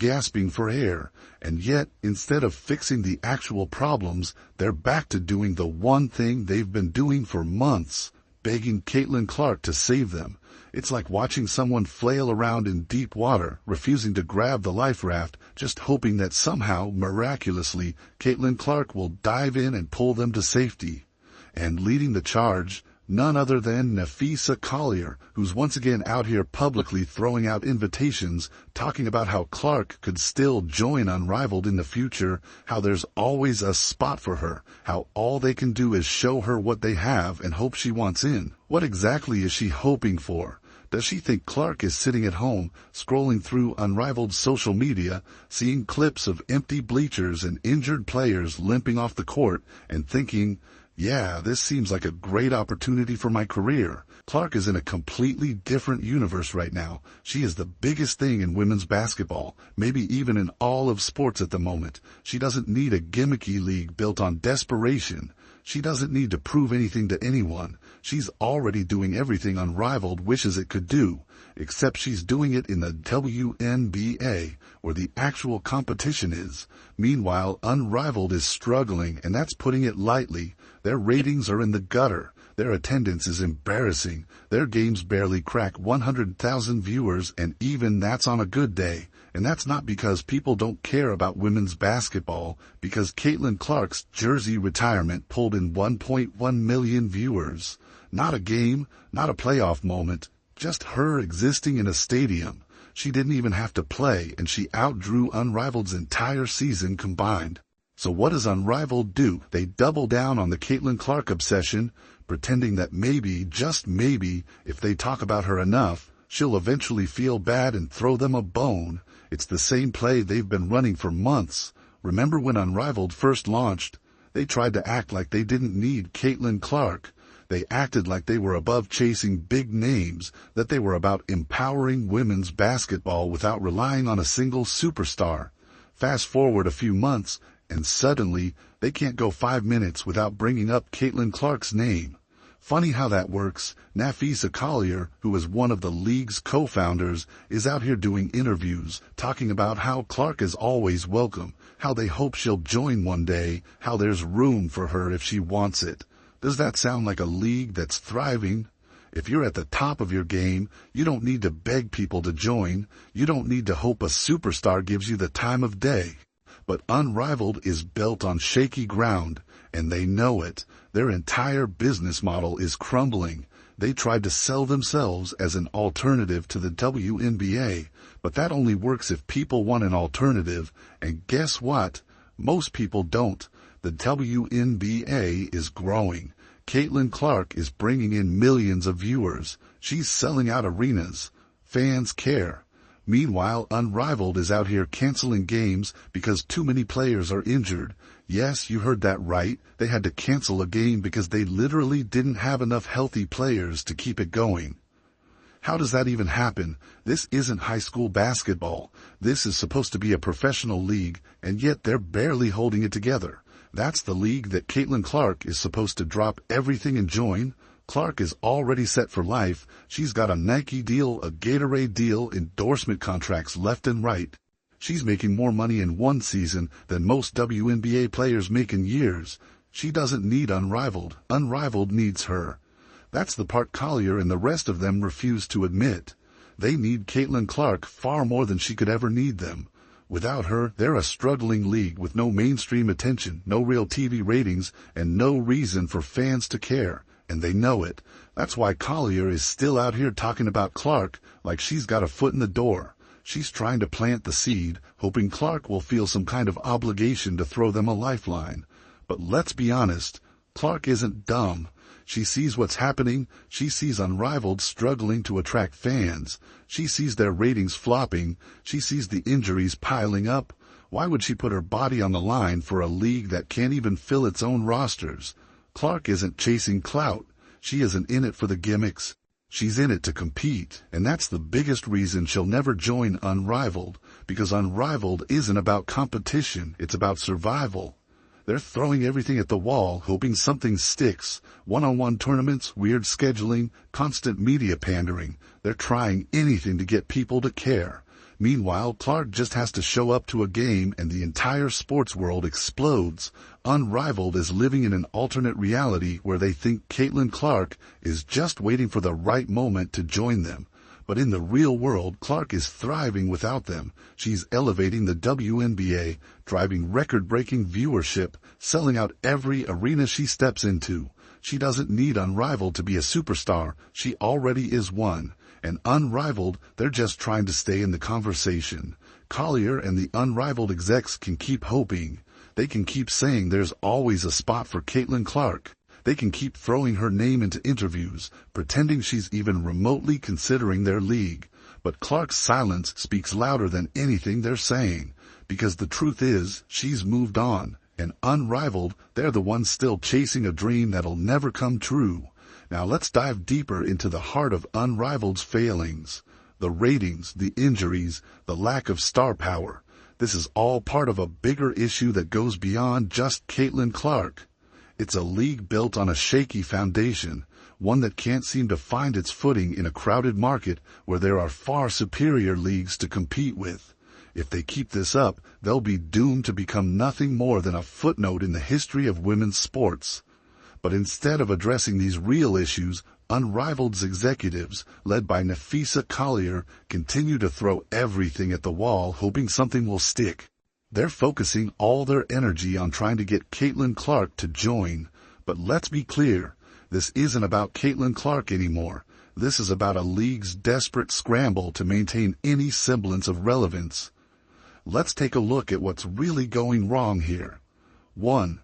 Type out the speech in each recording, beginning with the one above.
gasping for air. And yet, instead of fixing the actual problems, they're back to doing the one thing they've been doing for months, begging Caitlin Clark to save them. It's like watching someone flail around in deep water, refusing to grab the life raft, just hoping that somehow, miraculously, Caitlin Clark will dive in and pull them to safety. And leading the charge, none other than Napheesa Collier, who's once again out here publicly throwing out invitations, talking about how Clark could still join Unrivaled in the future, how there's always a spot for her, how all they can do is show her what they have and hope she wants in. What exactly is she hoping for? Does she think Clark is sitting at home, scrolling through Unrivaled social media, seeing clips of empty bleachers and injured players limping off the court, and thinking, yeah, this seems like a great opportunity for my career? Clark is in a completely different universe right now. She is the biggest thing in women's basketball, maybe even in all of sports at the moment. She doesn't need a gimmicky league built on desperation. She doesn't need to prove anything to anyone. She's already doing everything Unrivaled wishes it could do, except she's doing it in the wnba, where the actual competition is. Meanwhile, Unrivaled is struggling, and that's putting it lightly. Their ratings are in the gutter. Their attendance is embarrassing. Their games barely crack 100,000 viewers, and even that's on a good day. And that's not because people don't care about women's basketball, because Caitlin Clark's jersey retirement pulled in 1.1 million viewers. Not a game, not a playoff moment, just her existing in a stadium. She didn't even have to play, and she outdrew Unrivaled's entire season combined. So what does Unrivaled do? They double down on the Caitlin Clark obsession, pretending that maybe, just maybe, if they talk about her enough, she'll eventually feel bad and throw them a bone. It's the same play they've been running for months. Remember when Unrivaled first launched? They tried to act like they didn't need Caitlin Clark. They acted like they were above chasing big names, that they were about empowering women's basketball without relying on a single superstar. Fast forward a few months, and suddenly, they can't go 5 minutes without bringing up Caitlin Clark's name. Funny how that works. Napheesa Collier, who is one of the league's co-founders, is out here doing interviews, talking about how Clark is always welcome, how they hope she'll join one day, how there's room for her if she wants it. Does that sound like a league that's thriving? If you're at the top of your game, you don't need to beg people to join. You don't need to hope a superstar gives you the time of day. But Unrivaled is built on shaky ground, and they know it. Their entire business model is crumbling. They tried to sell themselves as an alternative to the WNBA, but that only works if people want an alternative, and guess what? Most people don't. The WNBA is growing. Caitlin Clark is bringing in millions of viewers. She's selling out arenas. Fans care. Meanwhile, Unrivaled is out here canceling games because too many players are injured. Yes, you heard that right. They had to cancel a game because they literally didn't have enough healthy players to keep it going. How does that even happen? This isn't high school basketball. This is supposed to be a professional league, and yet they're barely holding it together. That's the league that Caitlin Clark is supposed to drop everything and join. Clark is already set for life. She's got a Nike deal, a Gatorade deal, endorsement contracts left and right. She's making more money in one season than most WNBA players make in years. She doesn't need Unrivaled. Unrivaled needs her. That's the part Collier and the rest of them refuse to admit. They need Caitlin Clark far more than she could ever need them. Without her, they're a struggling league with no mainstream attention, no real TV ratings, and no reason for fans to care. And they know it. That's why Collier is still out here talking about Clark like she's got a foot in the door. She's trying to plant the seed, hoping Clark will feel some kind of obligation to throw them a lifeline. But let's be honest, Clark isn't dumb. She sees what's happening. She sees Unrivaled struggling to attract fans. She sees their ratings flopping. She sees the injuries piling up. Why would she put her body on the line for a league that can't even fill its own rosters? Clark isn't chasing clout. She isn't in it for the gimmicks. She's in it to compete, and that's the biggest reason she'll never join Unrivaled, because Unrivaled isn't about competition, it's about survival. They're throwing everything at the wall, hoping something sticks. One-on-one tournaments, weird scheduling, constant media pandering. They're trying anything to get people to care. Meanwhile, Clark just has to show up to a game and the entire sports world explodes. Unrivaled is living in an alternate reality where they think Caitlin Clark is just waiting for the right moment to join them. But in the real world, Clark is thriving without them. She's elevating the WNBA, driving record-breaking viewership, selling out every arena she steps into. She doesn't need Unrivaled to be a superstar. She already is one. And Unrivaled, they're just trying to stay in the conversation. Collier and the Unrivaled execs can keep hoping. They can keep saying there's always a spot for Caitlin Clark. They can keep throwing her name into interviews, pretending she's even remotely considering their league. But Clark's silence speaks louder than anything they're saying. Because the truth is, she's moved on. And Unrivaled, they're the ones still chasing a dream that'll never come true. Now let's dive deeper into the heart of Unrivaled's failings. The ratings, the injuries, the lack of star power. This is all part of a bigger issue that goes beyond just Caitlin Clark. It's a league built on a shaky foundation, one that can't seem to find its footing in a crowded market where there are far superior leagues to compete with. If they keep this up, they'll be doomed to become nothing more than a footnote in the history of women's sports. But instead of addressing these real issues, Unrivaled's executives, led by Napheesa Collier, continue to throw everything at the wall hoping something will stick. They're focusing all their energy on trying to get Caitlin Clark to join. But let's be clear, this isn't about Caitlin Clark anymore. This is about a league's desperate scramble to maintain any semblance of relevance. Let's take a look at what's really going wrong here. 1.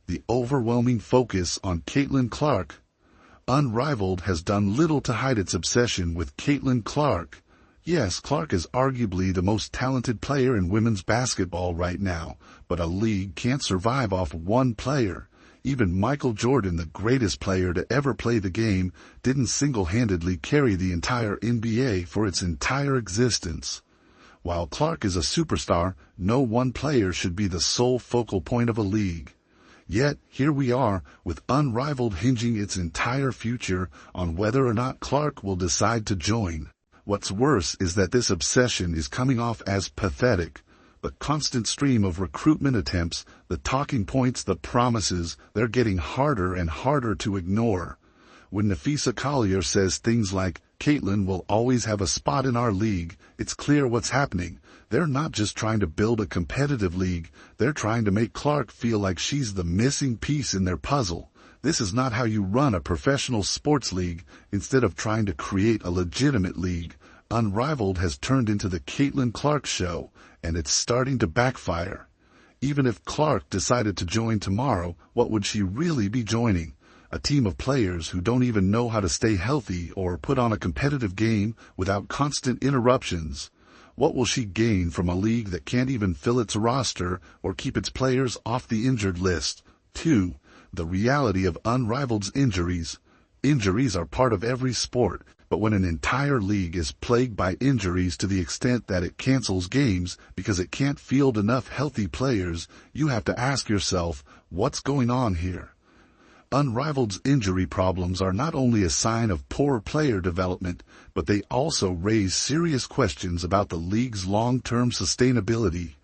The overwhelming focus on Caitlin Clark. Unrivaled has done little to hide its obsession with Caitlin Clark. Yes, Clark is arguably the most talented player in women's basketball right now, but a league can't survive off one player. Even Michael Jordan, the greatest player to ever play the game, didn't single-handedly carry the entire NBA for its entire existence. While Clark is a superstar, no one player should be the sole focal point of a league. Yet, here we are, with Unrivaled hinging its entire future on whether or not Clark will decide to join. What's worse is that this obsession is coming off as pathetic. The constant stream of recruitment attempts, the talking points, the promises, they're getting harder and harder to ignore. When Napheesa Collier says things like, Caitlin will always have a spot in our league, it's clear what's happening. They're not just trying to build a competitive league, they're trying to make Clark feel like she's the missing piece in their puzzle. This is not how you run a professional sports league. Instead of trying to create a legitimate league, Unrivaled has turned into the Caitlin Clark show, and it's starting to backfire. Even if Clark decided to join tomorrow, what would she really be joining? A team of players who don't even know how to stay healthy or put on a competitive game without constant interruptions. What will she gain from a league that can't even fill its roster or keep its players off the injured list? 2. The reality of Unrivaled's injuries. Injuries are part of every sport, but when an entire league is plagued by injuries to the extent that it cancels games because it can't field enough healthy players, you have to ask yourself, what's going on here? Unrivaled's injury problems are not only a sign of poor player development, but they also raise serious questions about the league's long-term sustainability.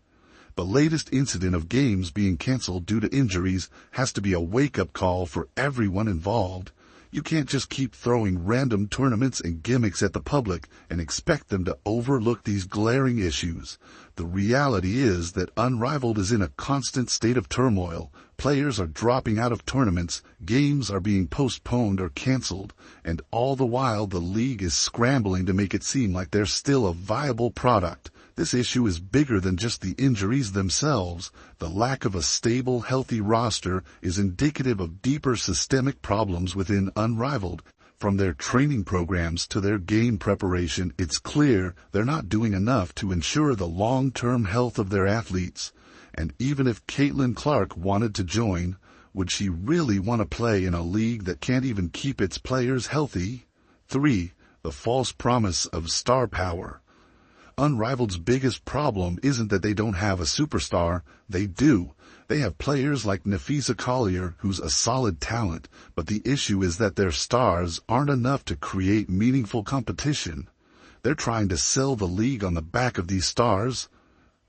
The latest incident of games being canceled due to injuries has to be a wake-up call for everyone involved. You can't just keep throwing random tournaments and gimmicks at the public and expect them to overlook these glaring issues. The reality is that Unrivaled is in a constant state of turmoil. Players are dropping out of tournaments, games are being postponed or canceled, and all the while the league is scrambling to make it seem like they're still a viable product. This issue is bigger than just the injuries themselves. The lack of a stable, healthy roster is indicative of deeper systemic problems within Unrivaled. From their training programs to their game preparation, it's clear they're not doing enough to ensure the long-term health of their athletes. And even if Caitlin Clark wanted to join, would she really want to play in a league that can't even keep its players healthy? 3. The false promise of star power. Unrivaled's biggest problem isn't that they don't have a superstar. They do. They have players like Napheesa Collier, who's a solid talent, but the issue is that their stars aren't enough to create meaningful competition. They're trying to sell the league on the back of these stars,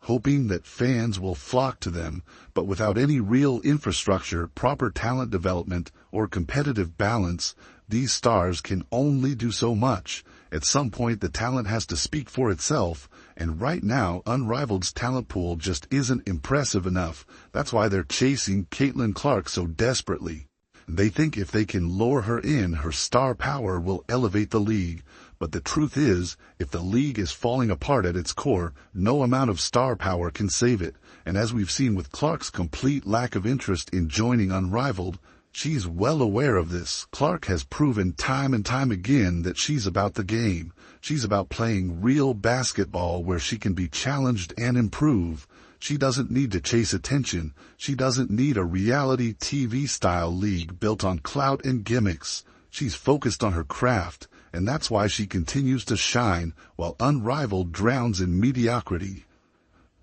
hoping that fans will flock to them, but without any real infrastructure, proper talent development, or competitive balance, these stars can only do so much. At some point, the talent has to speak for itself, and right now, Unrivaled's talent pool just isn't impressive enough. That's why they're chasing Caitlin Clark so desperately. They think if they can lure her in, her star power will elevate the league. But the truth is, if the league is falling apart at its core, no amount of star power can save it. And as we've seen with Clark's complete lack of interest in joining Unrivaled, she's well aware of this. Clark has proven time and time again that she's about the game. She's about playing real basketball where she can be challenged and improve. She doesn't need to chase attention. She doesn't need a reality TV-style league built on clout and gimmicks. She's focused on her craft, and that's why she continues to shine while Unrivaled drowns in mediocrity.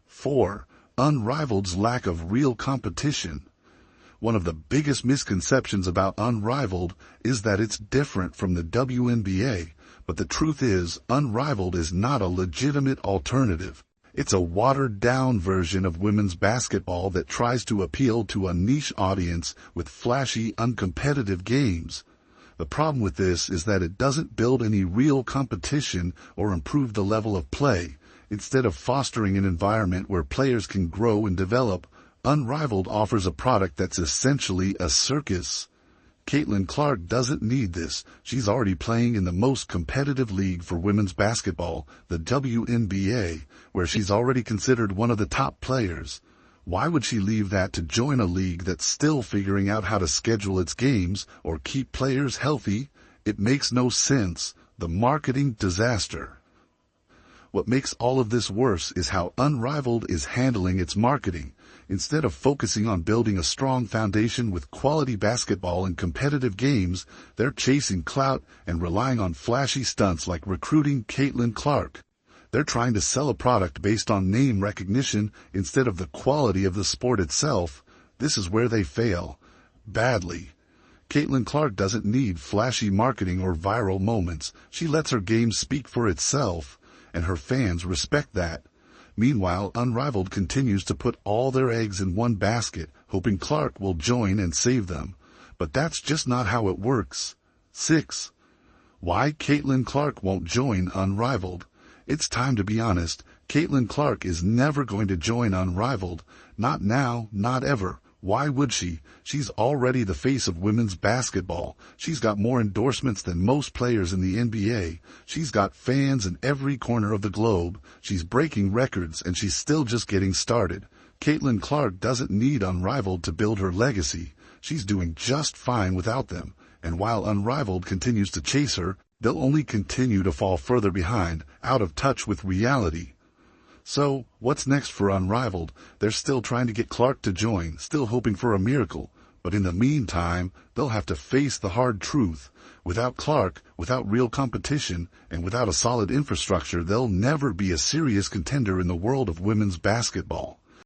4. Unrivaled's lack of real competition. One of the biggest misconceptions about Unrivaled is that it's different from the WNBA, but the truth is, Unrivaled is not a legitimate alternative. It's a watered-down version of women's basketball that tries to appeal to a niche audience with flashy, uncompetitive games. The problem with this is that it doesn't build any real competition or improve the level of play. Instead of fostering an environment where players can grow and develop, Unrivaled offers a product that's essentially a circus. Caitlin Clark doesn't need this. She's already playing in the most competitive league for women's basketball, the WNBA, where she's already considered one of the top players. Why would she leave that to join a league that's still figuring out how to schedule its games or keep players healthy? It makes no sense. The marketing disaster. What makes all of this worse is how Unrivaled is handling its marketing. Instead of focusing on building a strong foundation with quality basketball and competitive games, they're chasing clout and relying on flashy stunts like recruiting Caitlin Clark. They're trying to sell a product based on name recognition instead of the quality of the sport itself. This is where they fail. Badly. Caitlin Clark doesn't need flashy marketing or viral moments. She lets her game speak for itself, and her fans respect that. Meanwhile, Unrivaled continues to put all their eggs in one basket, hoping Clark will join and save them. But that's just not how it works. 6. Why Caitlin Clark won't join Unrivaled. It's time to be honest. Caitlin Clark is never going to join Unrivaled. Not now, not ever. Why would she? She's already the face of women's basketball. She's got more endorsements than most players in the NBA. She's got fans in every corner of the globe. She's breaking records, and she's still just getting started. Caitlin Clark doesn't need Unrivaled to build her legacy. She's doing just fine without them. And while Unrivaled continues to chase her, they'll only continue to fall further behind, out of touch with reality. So, what's next for Unrivaled? They're still trying to get Clark to join, still hoping for a miracle. But in the meantime, they'll have to face the hard truth. Without Clark, without real competition, and without a solid infrastructure, they'll never be a serious contender in the world of women's basketball.